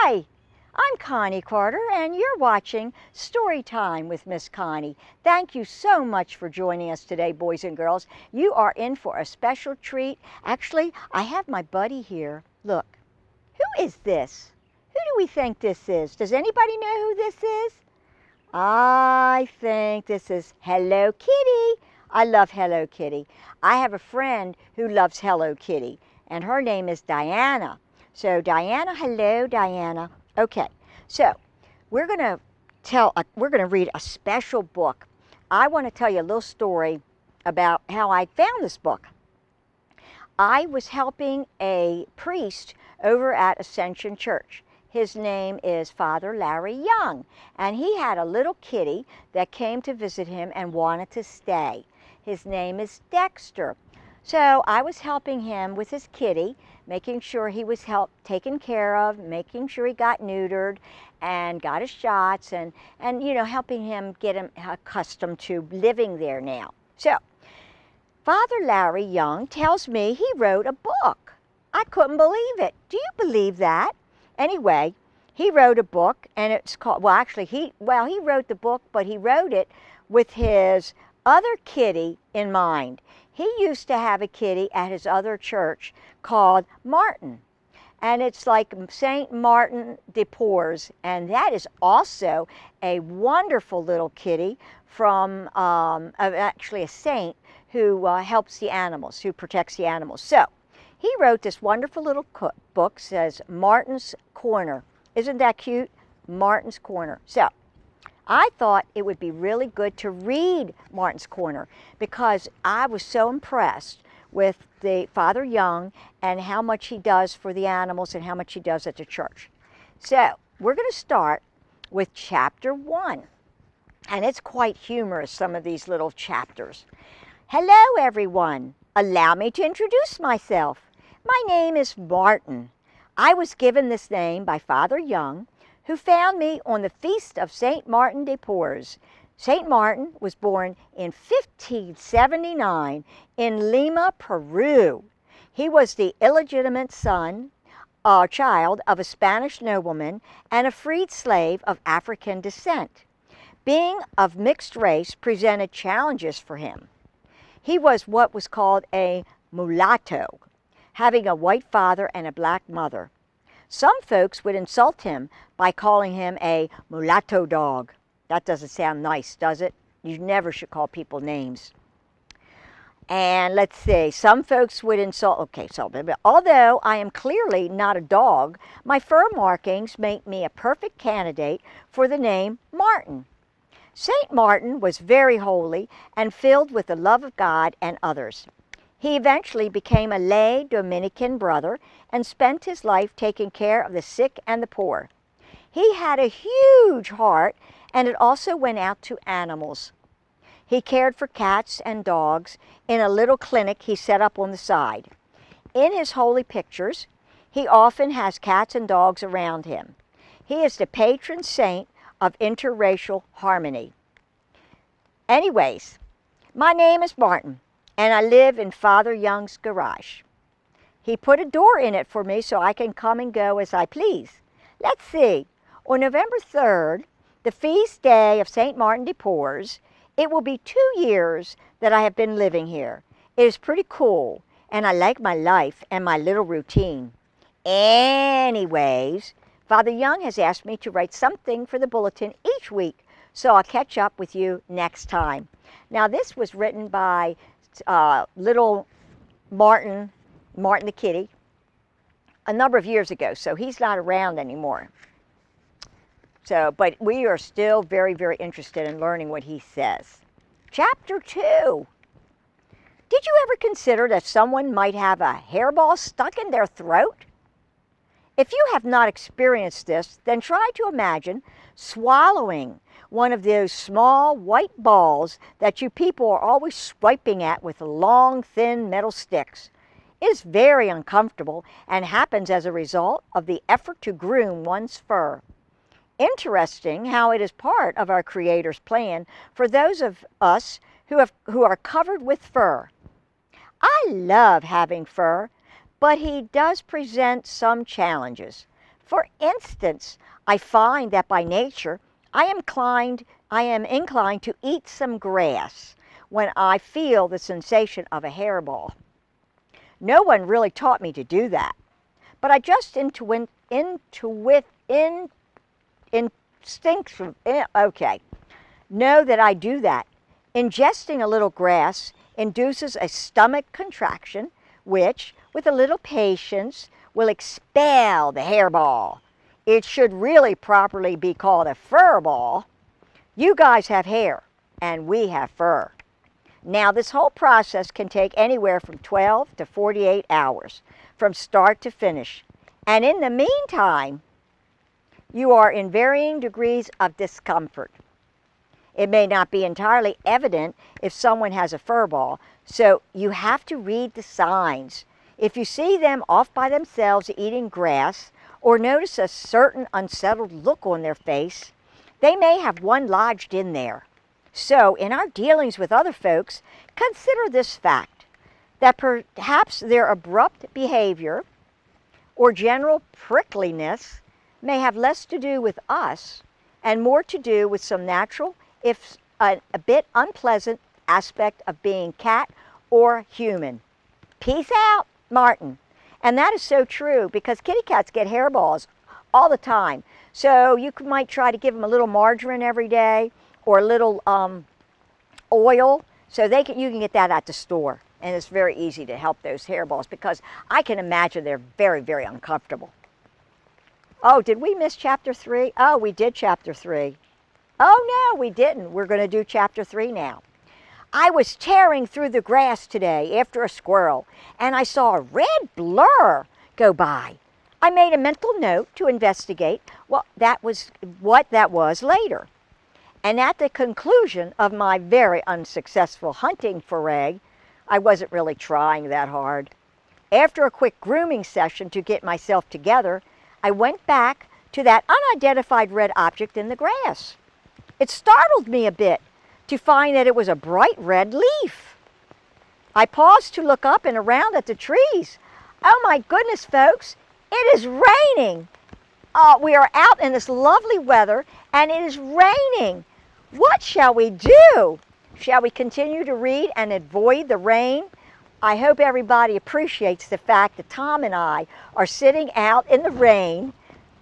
Hi, I'm Connie Carter, and you're watching Storytime with Miss Connie. Thank you so much for joining us today, boys and girls. You are in for a special treat. Actually, I have my buddy here. Look, who is this? Who do we think this is? Does anybody know who this is? I think this is Hello Kitty. I love Hello Kitty. I have a friend who loves Hello Kitty, and her name is Diana. So Diana, hello Diana. Okay, so we're going to read a special book. I want to tell you a little story about how I found this book. I was helping a priest over at Ascension Church. His name is Father Larry Young, and he had a little kitty that came to visit him and wanted to stay. His name is Dexter. So I was helping him with his kitty, making sure he was taken care of, making sure he got neutered and got his shots, and you know, helping him get him accustomed to living there now. So Father Larry Young tells me he wrote a book. I couldn't believe it. Do you believe that? Anyway, he wrote a book, and it's called, well, actually, he wrote the book, but he wrote it with his other kitty in mind. He used to have a kitty at his other church called Martin, and it's like Saint Martin de Porres, and that is also a wonderful little kitty from actually a saint who helps the animals, who protects the animals. So he wrote this wonderful little book, says Martin's Corner. Isn't that cute? Martin's Corner. So I thought it would be really good to read Martin's Corner because I was so impressed with the Father Young and how much he does for the animals and how much he does at the church. So we're going to start with chapter 1. And it's quite humorous, some of these little chapters. Hello, everyone. Allow me to introduce myself. My name is Martin. I was given this name by Father Young, who found me on the feast of Saint Martin de Porres. Saint Martin was born in 1579 in Lima, Peru. He was the illegitimate child of a Spanish nobleman and a freed slave of African descent. Being of mixed race presented challenges for him. He was what was called a mulatto, having a white father and a black mother. Some folks would insult him by calling him a mulatto dog. That doesn't sound nice, does it? You never should call people names. And let's see, some folks would insult, okay, so although I am clearly not a dog, my fur markings make me a perfect candidate for the name Martin. Saint Martin was very holy and filled with the love of God and others. He eventually became a lay Dominican brother and spent his life taking care of the sick and the poor. He had a huge heart, and it also went out to animals. He cared for cats and dogs in a little clinic he set up on the side. In his holy pictures, he often has cats and dogs around him. He is the patron saint of interracial harmony. Anyways, my name is Martin, and I live in Father Young's garage. He put a door in it for me so I can come and go as I please. Let's see, on November 3rd, the feast day of Saint Martin de Porres, it will be 2 years that I have been living here. It is pretty cool, and I like my life and my little routine. Anyways, Father Young has asked me to write something for the bulletin each week, so I'll catch up with you next time. Now, this was written by little Martin the kitty, a number of years ago, so he's not around anymore. So, but we are still very, very interested in learning what he says. Chapter 2. Did you ever consider that someone might have a hairball stuck in their throat? If you have not experienced this, then try to imagine swallowing one of those small white balls that you people are always swiping at with long, thin metal sticks. It is very uncomfortable and happens as a result of the effort to groom one's fur. Interesting how it is part of our Creator's plan for those of us who are covered with fur. I love having fur, but he does present some challenges. For instance, I find that by nature, I am inclined to eat some grass when I feel the sensation of a hairball. No one really taught me to do that, but I just okay, know that I do that. Ingesting a little grass induces a stomach contraction, which, with a little patience, will expel the hairball. It should really properly be called a fur ball. You guys have hair, and we have fur. Now, this whole process can take anywhere from 12 to 48 hours, from start to finish. And in the meantime, you are in varying degrees of discomfort. It may not be entirely evident if someone has a fur ball, so you have to read the signs. If you see them off by themselves eating grass, or notice a certain unsettled look on their face, they may have one lodged in there. So, in our dealings with other folks, consider this fact, that perhaps their abrupt behavior or general prickliness may have less to do with us and more to do with some natural, if a bit unpleasant aspect of being cat or human. Peace out, Martin. And that is so true, because kitty cats get hairballs all the time. So you might try to give them a little margarine every day, or a little oil, so you can get that at the store. And it's very easy to help those hairballs, because I can imagine they're very, very uncomfortable. Oh, did we miss chapter 3? Oh, we did chapter 3. Oh, no, we didn't. We're going to do chapter 3 now. I was tearing through the grass today after a squirrel, and I saw a red blur go by. I made a mental note to investigate what that was later. And at the conclusion of my very unsuccessful hunting foray, I wasn't really trying that hard. After a quick grooming session to get myself together, I went back to that unidentified red object in the grass. It startled me a bit to find that it was a bright red leaf. I paused to look up and around at the trees. Oh my goodness, folks, it is raining. We are out in this lovely weather, and it is raining. What shall we do? Shall we continue to read and avoid the rain? I hope everybody appreciates the fact that Tom and I are sitting out in the rain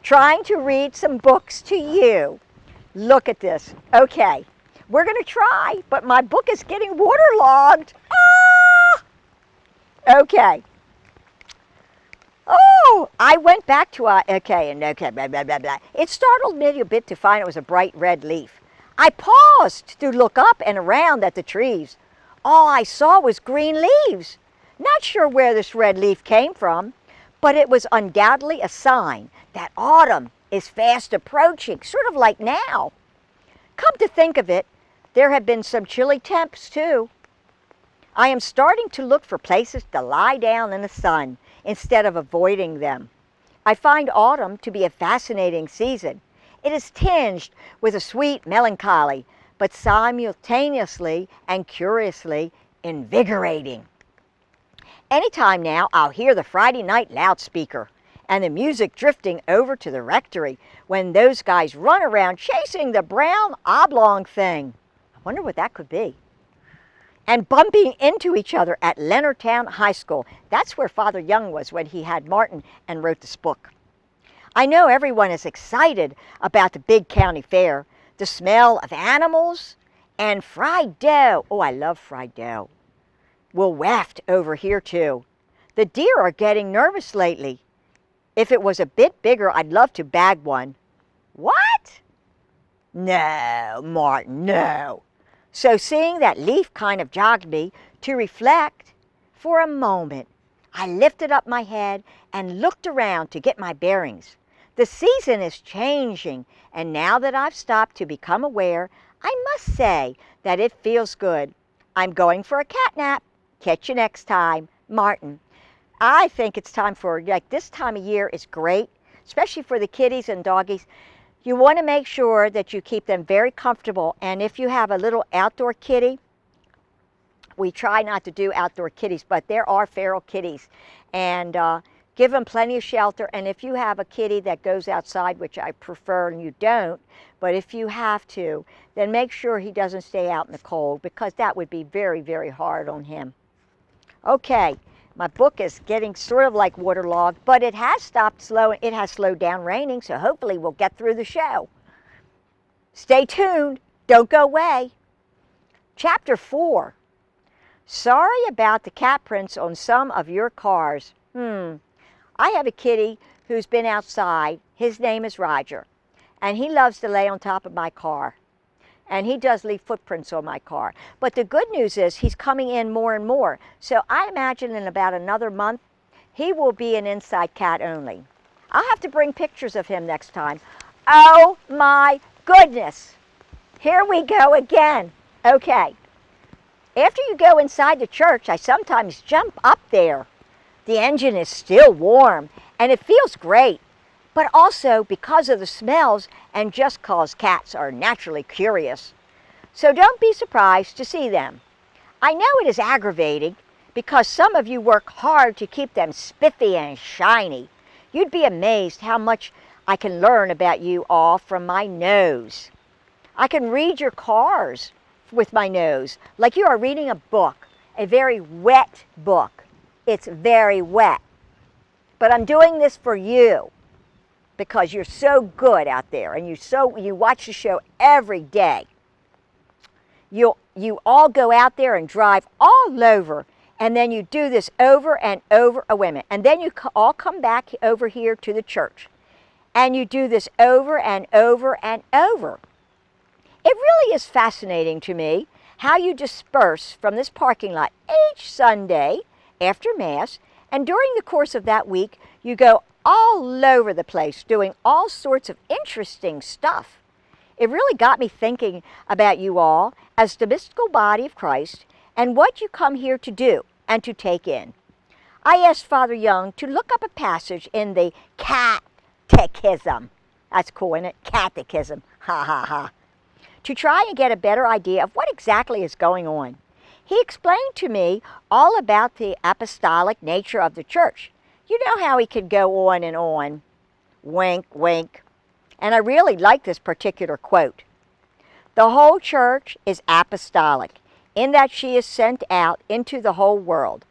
trying to read some books to you. Look at this. Okay, we're going to try, but my book is getting waterlogged. Ah! Okay. Oh, I went back to, blah, blah, blah, blah. It startled me a bit to find it was a bright red leaf. I paused to look up and around at the trees. All I saw was green leaves. Not sure where this red leaf came from, but it was undoubtedly a sign that autumn is fast approaching, sort of like now. Come to think of it, there have been some chilly temps too. I am starting to look for places to lie down in the sun instead of avoiding them. I find autumn to be a fascinating season. It is tinged with a sweet melancholy, but simultaneously and curiously invigorating. Anytime now, I'll hear the Friday night loudspeaker and the music drifting over to the rectory when those guys run around chasing the brown oblong thing. I wonder what that could be. And bumping into each other at Leonardtown High School. That's where Father Young was when he had Martin and wrote this book. I know everyone is excited about the big county fair, the smell of animals, and fried dough. Oh, I love fried dough. Will waft over here too. The deer are getting nervous lately. If it was a bit bigger, I'd love to bag one. What? No, Martin, no. So seeing that leaf kind of jogged me to reflect for a moment. I lifted up my head and looked around to get my bearings. The season is changing, and now that I've stopped to become aware, I must say that it feels good. I'm going for a cat nap. Catch you next time, Martin. I think it's time for, this time of year is great, especially for the kitties and doggies. You want to make sure that you keep them very comfortable, and if you have a little outdoor kitty, we try not to do outdoor kitties, but there are feral kitties, and Give them plenty of shelter, and if you have a kitty that goes outside, which I prefer and you don't, but if you have to, then make sure he doesn't stay out in the cold, because that would be very, very hard on him. Okay, my book is getting sort of like waterlogged, but it has slowed down raining, so hopefully we'll get through the show. Stay tuned, don't go away. Chapter 4. Sorry about the cat prints on some of your cars. I have a kitty who's been outside. His name is Roger, and he loves to lay on top of my car. And he does leave footprints on my car. But the good news is he's coming in more and more. So I imagine in about another month, he will be an inside cat only. I'll have to bring pictures of him next time. Oh my goodness. Here we go again. Okay. After you go inside the church, I sometimes jump up there. The engine is still warm, and it feels great, but also because of the smells and just because cats are naturally curious. So don't be surprised to see them. I know it is aggravating because some of you work hard to keep them spiffy and shiny. You'd be amazed how much I can learn about you all from my nose. I can read your cars with my nose, like you are reading a book, a very wet book. It's very wet. But I'm doing this for you because you're so good out there and you watch the show every day. You all go out there and drive all over, and then you do this over and over. Oh, wait a minute. And then you all come back over here to the church, and you do this over and over and over. It really is fascinating to me how you disperse from this parking lot each Sunday after Mass, and during the course of that week, you go all over the place doing all sorts of interesting stuff. It really got me thinking about you all as the mystical body of Christ and what you come here to do and to take in. I asked Father Young to look up a passage in the Catechism. That's cool, isn't it? Catechism. Ha ha ha. To try and get a better idea of what exactly is going on. He explained to me all about the apostolic nature of the church. You know how he could go on and on. Wink, wink. And I really like this particular quote. The whole church is apostolic in that she is sent out into the whole world.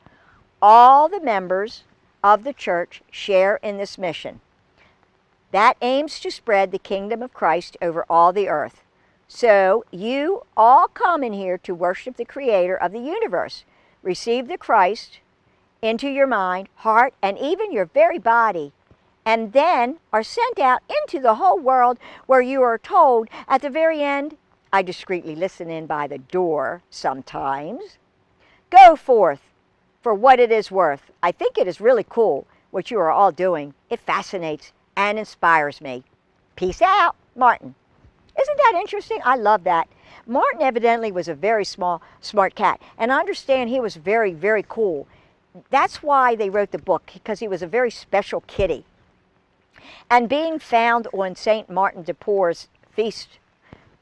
All the members of the church share in this mission. That aims to spread the kingdom of Christ over all the earth. So you all come in here to worship the Creator of the universe. Receive the Christ into your mind, heart, and even your very body, and then are sent out into the whole world where you are told at the very end, I discreetly listen in by the door sometimes, go forth for what it is worth. I think it is really cool what you are all doing. It fascinates and inspires me. Peace out, Martin. Isn't that interesting? I love that. Martin evidently was a very smart cat, and I understand he was very, very cool. That's why they wrote the book, because he was a very special kitty. And being found on St. Martin de Porres' feast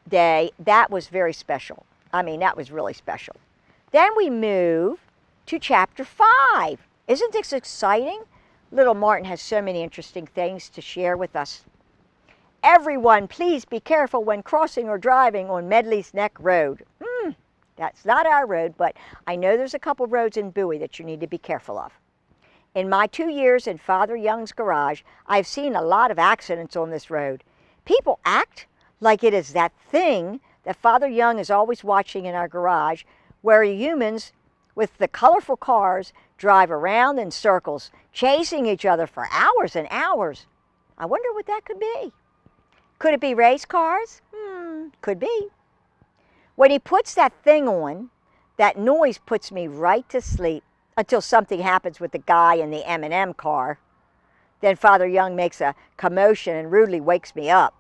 day, that was very special. I mean, that was really special. Then we move to chapter 5. Isn't this exciting? Little Martin has so many interesting things to share with us. Everyone, please be careful when crossing or driving on Medley's Neck Road. That's not our road, but I know there's a couple roads in Bowie that you need to be careful of. In my 2 years in Father Young's garage, I've seen a lot of accidents on this road. People act like it is that thing that Father Young is always watching in our garage, where humans with the colorful cars drive around in circles, chasing each other for hours and hours. I wonder what that could be. Could it be race cars? Could be. When he puts that thing on, that noise puts me right to sleep until something happens with the guy in the M&M car. Then Father Young makes a commotion and rudely wakes me up.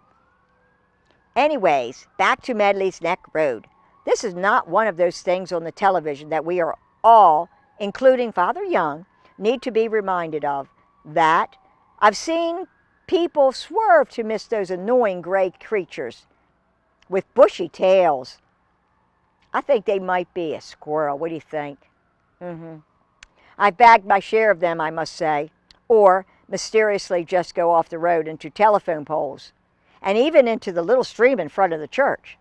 Anyways, back to Medley's Neck Road. This is not one of those things on the television that we are all, including Father Young, need to be reminded of. That I've seen people swerve to miss those annoying gray creatures with bushy tails. I think they might be a squirrel. What do you think? I've bagged my share of them, I must say. or mysteriously just go off the road into telephone poles, and even into the little stream in front of the church.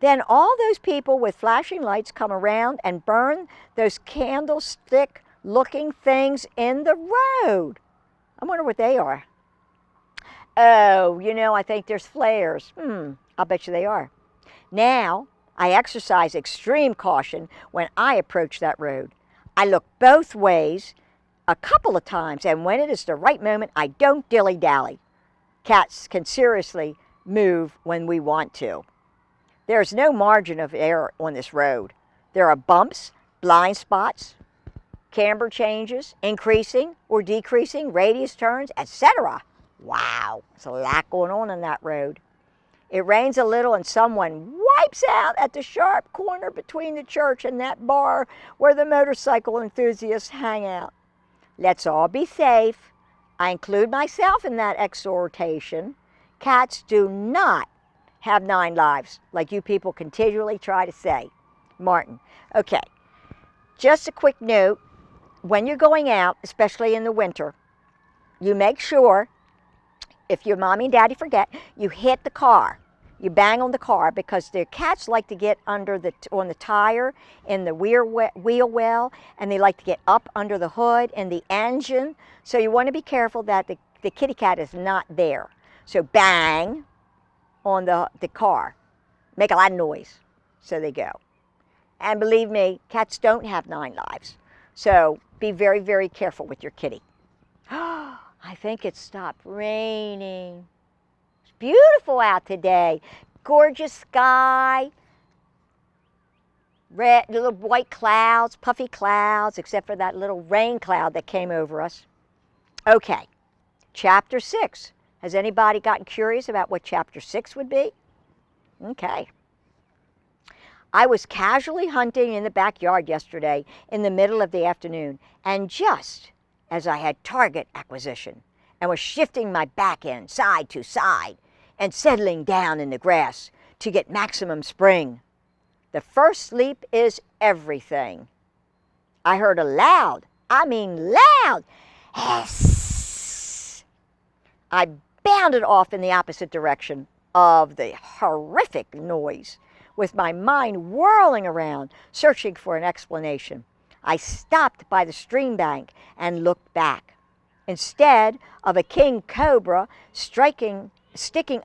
Then all those people with flashing lights come around and burn those candlestick-looking things in the road. I wonder what they are. Oh, I think there's flares. I'll bet you they are. Now, I exercise extreme caution when I approach that road. I look both ways a couple of times, and when it is the right moment, I don't dilly-dally. Cats can seriously move when we want to. There's no margin of error on this road. There are bumps, blind spots, camber changes, increasing or decreasing, radius turns, etc. Wow, there's a lot going on that road. It rains a little and someone wipes out at the sharp corner between the church and that bar where the motorcycle enthusiasts hang out. Let's all be safe. I include myself in that exhortation. Cats do not have 9 lives, like you people continually try to say. Martin. Okay, just a quick note. When you're going out, especially in the winter, you make sure, if your mommy and daddy forget, you hit the car. You bang on the car, because the cats like to get on the tire in the wheel well, and they like to get up under the hood in the engine. So you want to be careful that the kitty cat is not there. So bang on the car. Make a lot of noise. So they go. And believe me, cats don't have 9 lives. So be very, very careful with your kitty. I think it stopped raining. It's beautiful out today. Gorgeous sky. Red, little white clouds, puffy clouds, except for that little rain cloud that came over us. Okay, chapter 6. Has anybody gotten curious about what chapter 6 would be? Okay. I was casually hunting in the backyard yesterday in the middle of the afternoon, and just as I had target acquisition and was shifting my back end side to side and settling down in the grass to get maximum spring. The first leap is everything. I heard a loud, hiss. I bounded off in the opposite direction of the horrific noise, with my mind whirling around, searching for an explanation. I stopped by the stream bank and looked back. Instead of a king cobra sticking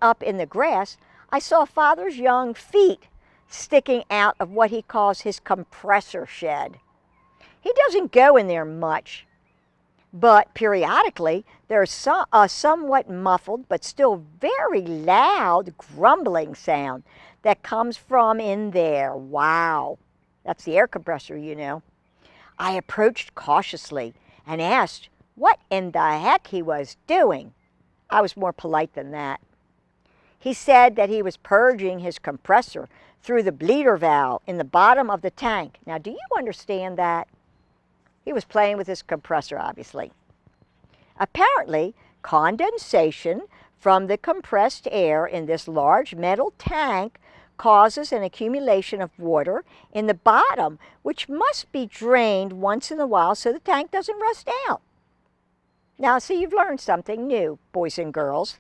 up in the grass, I saw Father's young feet sticking out of what he calls his compressor shed. He doesn't go in there much, but periodically there's a somewhat muffled but still very loud grumbling sound that comes from in there. Wow, that's the air compressor, I approached cautiously and asked what in the heck he was doing. I was more polite than that. He said that he was purging his compressor through the bleeder valve in the bottom of the tank. Now, do you understand that? He was playing with his compressor, obviously. Apparently, condensation from the compressed air in this large metal tank causes an accumulation of water in the bottom, which must be drained once in a while so the tank doesn't rust out. Now, see, you've learned something new, boys and girls.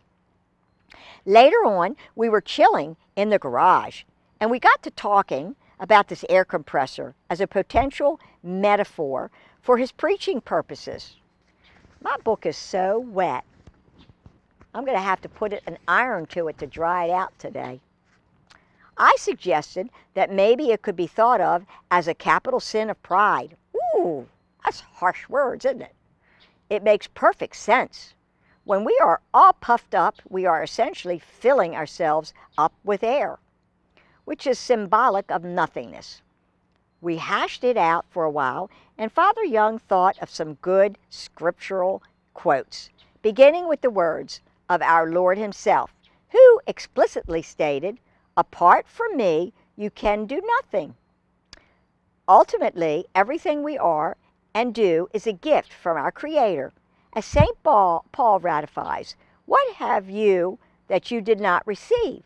Later on, we were chilling in the garage, and we got to talking about this air compressor as a potential metaphor for his preaching purposes. My book is so wet. I'm going to have to put an iron to it to dry it out today. I suggested that maybe it could be thought of as a capital sin of pride. Ooh, that's harsh words, isn't it? It makes perfect sense. When we are all puffed up, we are essentially filling ourselves up with air, which is symbolic of nothingness. We hashed it out for a while, and Father Young thought of some good scriptural quotes, beginning with the words of our Lord himself, who explicitly stated, "Apart from me, you can do nothing." Ultimately, everything we are and do is a gift from our Creator. As St. Paul ratifies, "What have you that you did not receive?"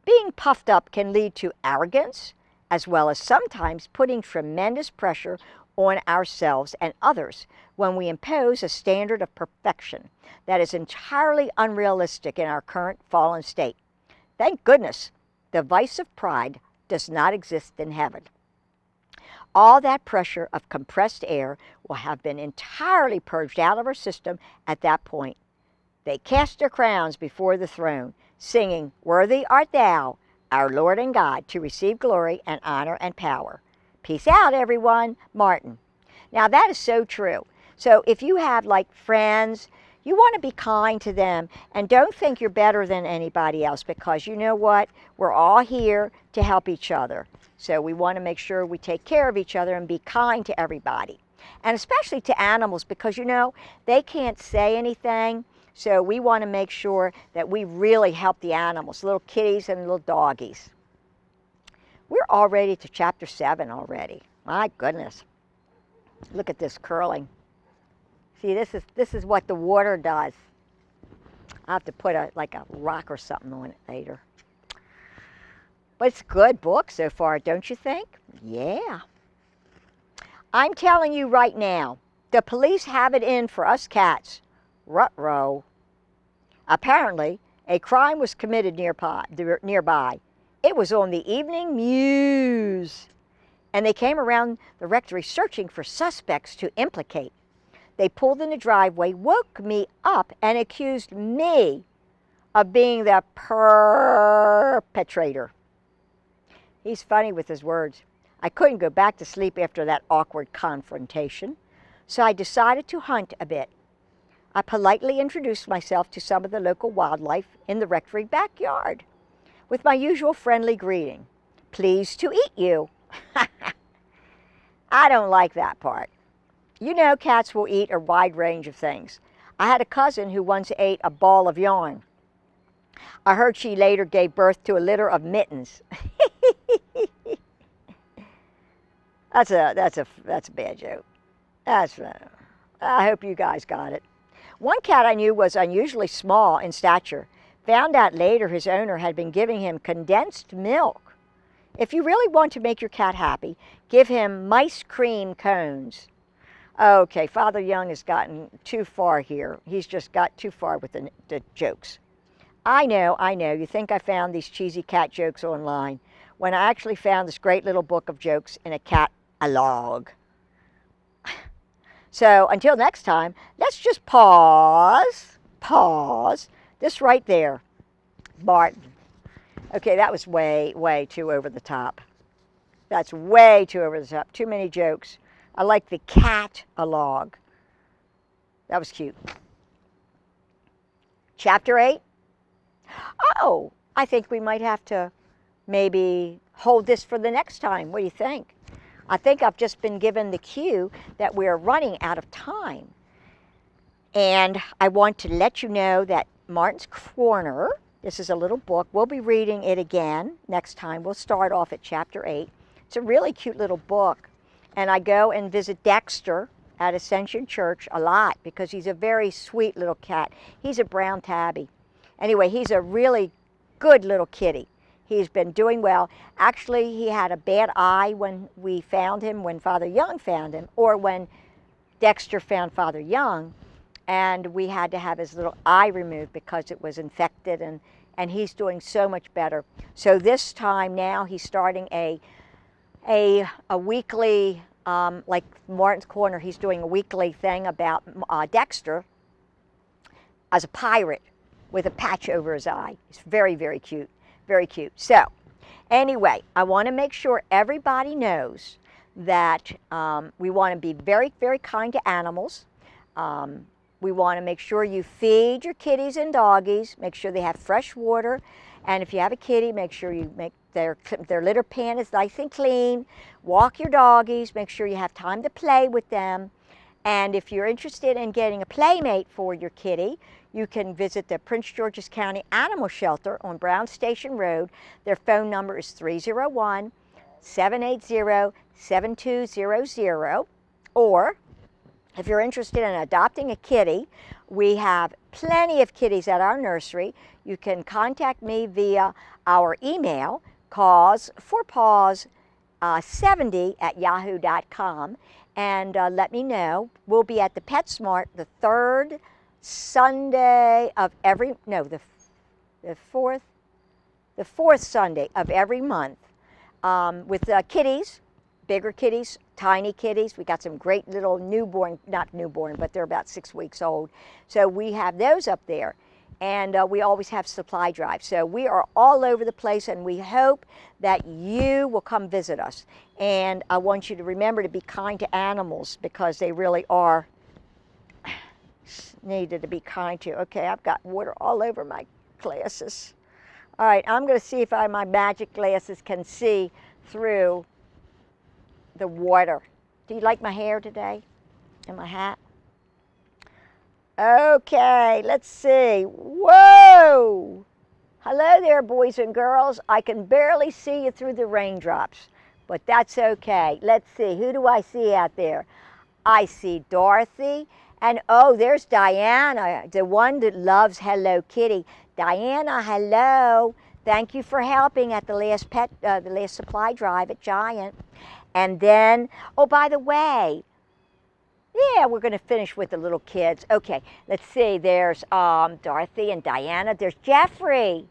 Being puffed up can lead to arrogance, as well as sometimes putting tremendous pressure on ourselves and others when we impose a standard of perfection that is entirely unrealistic in our current fallen state. Thank goodness the vice of pride does not exist in heaven. All that pressure of compressed air will have been entirely purged out of our system at that point. They cast their crowns before the throne, singing, "Worthy art thou, our Lord and God, to receive glory and honor and power." Peace out, everyone. Martin. Now that is so true. So if you have like friends, you want to be kind to them and don't think you're better than anybody else, because you know what? We're all here to help each other. So we want to make sure we take care of each other and be kind to everybody. And especially to animals, because you know, they can't say anything. So we want to make sure that we really help the animals, little kitties and little doggies. We're already to chapter 7 already. My goodness. Look at this curling. See, this is what the water does. I'll have to put like a rock or something on it later. But it's a good book so far, don't you think? Yeah. I'm telling you right now, the police have it in for us cats. Ruh-roh. Apparently, a crime was committed nearby. It was on the evening news. And they came around the rectory searching for suspects to implicate. They pulled in the driveway, woke me up, and accused me of being the perpetrator. He's funny with his words. I couldn't go back to sleep after that awkward confrontation, so I decided to hunt a bit. I politely introduced myself to some of the local wildlife in the rectory backyard with my usual friendly greeting. Pleased to eat you. I don't like that part. You know, cats will eat a wide range of things. I had a cousin who once ate a ball of yarn. I heard she later gave birth to a litter of mittens. That's a bad joke. I hope you guys got it. One cat I knew was unusually small in stature. Found out later his owner had been giving him condensed milk. If you really want to make your cat happy, give him mice cream cones. Okay, Father Young has gotten too far here. He's just got too far with the jokes. I know, you think I found these cheesy cat jokes online, when I actually found this great little book of jokes in a cat-a-log. So until next time, let's just pause, this right there, Martin. Okay, that was way too over the top. That's way too over the top, too many jokes. I like the cat-a-log. That was cute. Chapter 8. Oh, I think we might have to maybe hold this for the next time. What do you think? I think I've just been given the cue that we're running out of time. And I want to let you know that Martin's Corner, this is a little book. We'll be reading it again next time. We'll start off at chapter 8. It's a really cute little book. And I go and visit Dexter at Ascension Church a lot because he's a very sweet little cat. He's a brown tabby. Anyway, he's a really good little kitty. He's been doing well. Actually, he had a bad eye when we found him, when Father Young found him, or when Dexter found Father Young, and we had to have his little eye removed because it was infected, and he's doing so much better. So this time now he's starting a weekly, like Martin's Corner, he's doing a weekly thing about Dexter as a pirate with a patch over his eye. It's very, very cute. Very cute. So anyway, I want to make sure everybody knows that we want to be very, very kind to animals. We want to make sure you feed your kitties and doggies. Make sure they have fresh water. And if you have a kitty, make sure you make their litter pan is nice and clean. Walk your doggies. Make sure you have time to play with them. And if you're interested in getting a playmate for your kitty, you can visit the Prince George's County Animal Shelter on Brown Station Road. Their phone number is 301-780-7200. Or if you're interested in adopting a kitty, we have plenty of kitties at our nursery. You can contact me via our email, cause4paws70@yahoo.com. and let me know. We'll be at the PetSmart the third Sunday of every, no, the fourth Sunday of every month, with kitties, bigger kitties, tiny kitties. We got some great little newborn, not newborn, but they're about 6 weeks old. So we have those up there. And we always have supply drives. So we are all over the place, and we hope that you will come visit us. And I want you to remember to be kind to animals, because they really are needed to be kind to. Okay, I've got water all over my glasses. All right, I'm going to see if my magic glasses can see through the water. Do you like my hair today and my hat? Okay, let's see. Whoa! Hello there, boys and girls. I can barely see you through the raindrops, but that's okay. Let's see. Who do I see out there? I see Dorothy, and oh, there's Diana, the one that loves Hello Kitty. Diana, hello. Thank you for helping at the last supply drive at Giant. And then, oh, by the way, yeah, we're going to finish with the little kids. Okay, let's see. There's Dorothy and Diana. There's Jeffrey.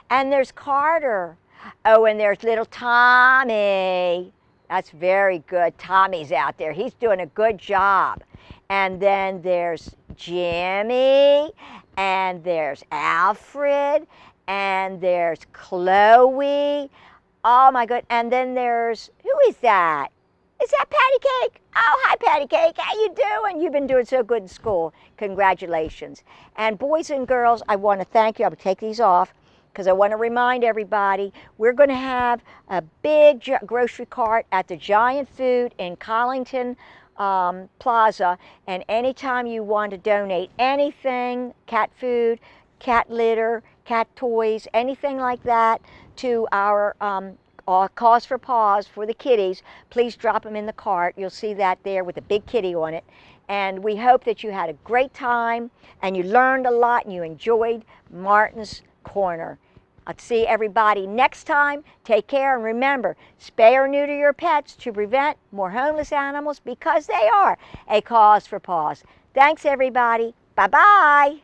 And there's Carter. Oh, and there's little Tommy. That's very good. Tommy's out there. He's doing a good job. And then there's Jimmy. And there's Alfred. And there's Chloe. Oh, my God. And then there's, who is that? Is that Patty Cake? Oh, hi, Patty Cake. How you doing? You've been doing so good in school. Congratulations. And boys and girls, I want to thank you. I'm going to take these off because I want to remind everybody we're going to have a big grocery cart at the Giant Food in Collington Plaza. And anytime you want to donate anything, cat food, cat litter, cat toys, anything like that, to our Cause for Paws for the kitties, please drop them in the cart. You'll see that there with a big kitty on it. And we hope that you had a great time and you learned a lot and you enjoyed Martin's Corner. I'll see everybody next time. Take care, and remember, spay or neuter your pets to prevent more homeless animals, because they are a cause for paws. Thanks, everybody. Bye-bye.